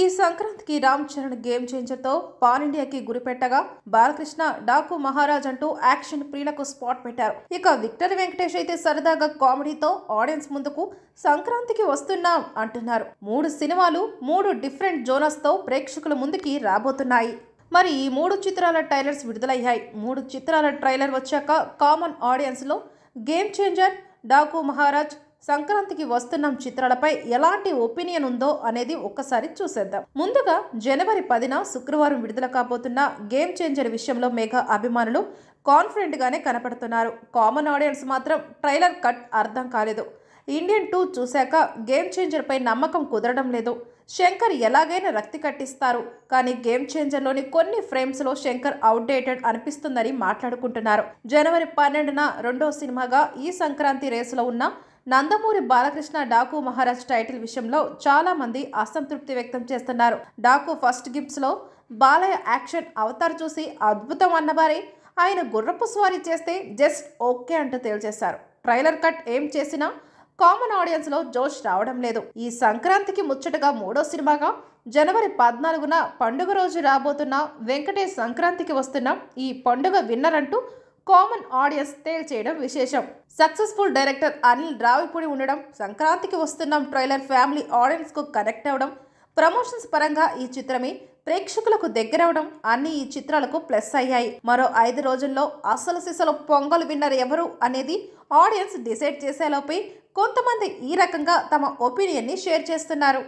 ఈ సంక్రాంతికి Ram Charan game చేంజర్తో pan ఇండియాకి గురిపెట్టగా బాలకృష్ణ డాకు మహారాజ్ అంటూ యాక్షన్ ప్రియులకు స్పాట్ పెట్టారు. ఇక విక్టర్ వెంకటేష్ అయితే సరదాగా కామెడీతో ఆడియన్స్ ముందుకు సంక్రాంతికి వస్తున్నాం అంటున్నారు. 3 సినిమాలు 3 డిఫరెంట్ జోనర్స్ తో ప్రేక్షకుల ముందుకి రాబోతున్నాయి. మరి ఈ 3 చిత్రాల ట్రైలర్స్ విడుదలయ్యాయి. 3 చిత్రాల ట్రైలర్ వచ్చాక కామన్ ఆడియన్స్ లో గేమ్ చేంజర్, డాకు మహారాజ్, సంక్రాంతికి వస్తున్నాం చిత్రాలపై ఎలాంటి ఒపీనియన్ ఉందో అనేది ఒక్కసారి చూసేద్దాం. ముందుగా జనవరి 10న శుక్రవారం విడుదల కాబోతున్న గేమ్ చేంజర్ విషయంలో మెగా అభిమానులు కాన్ఫిడెంట్ గానే కనపడుతున్నారు. కామన్ ఆడియన్స్ మాత్రం ట్రైలర్ కట్ అర్థం కాలేదు. ఇండియన్ 2 చూశాక గేమ్ చేంజర్ పై నమ్మకం కుదరడం లేదు. శంకర్ ఎలాగైనా రక్తి కట్టిస్తారు, కానీ గేమ్ చేంజర్లోని కొన్ని ఫ్రేమ్స్లో శంకర్ అవుట్డేటెడ్ అనిపిస్తుందని మాట్లాడుకుంటున్నారు. జనవరి 12న రెండో సినిమాగా ఈ సంక్రాంతి రేసులో ఉన్న నందమూరి బాలకృష్ణ డాకు మహారాజ్ టైటిల్ విషయంలో చాలా మంది అసంతృప్తి వ్యక్తం చేస్తున్నారు. డాకు ఫస్ట్ గిఫ్ట్స్ లో బాలయ్య యాక్షన్ అవతార్ చూసి అద్భుతం అన్నవారే ఆయన గుర్రపు స్వారీ చేస్తే జస్ట్ ఓకే అంటూ తేల్చేశారు. ట్రైలర్ కట్ ఏం చేసినా కామన్ ఆడియన్స్ లో జోష్ రావడం లేదు. ఈ సంక్రాంతికి ముచ్చటగా 3వ సినిమాగా జనవరి 14న పండుగ రోజు రాబోతున్న వెంకటేష్ సంక్రాంతికి వస్తున్న ఈ పండుగ విన్నర్ అంటూ కామన్ ఆడియన్స్ తేల్చేయడం విశేషం. సక్సెస్ఫుల్ డైరెక్టర్ అనిల్ రావిపూడి ఉండడం, సంక్రాంతికి వస్తున్నాం ట్రైలర్ ఫ్యామిలీ ఆడియన్స్ కు కనెక్ట్ అవడం, ప్రమోషన్స్ పరంగా ఈ చిత్రమే ప్రేక్షకులకు దగ్గరవడం అన్ని ఈ చిత్రాలకు ప్లస్ అయ్యాయి. మరో 5 రోజుల్లో అసలు సిసలు పొంగల్ విన్నర్ ఎవరు అనేది ఆడియన్స్ డిసైడ్ చేసేలోపే కొంతమంది ఈ రకంగా తమ ఒపీనియన్ ని షేర్ చేస్తున్నారు.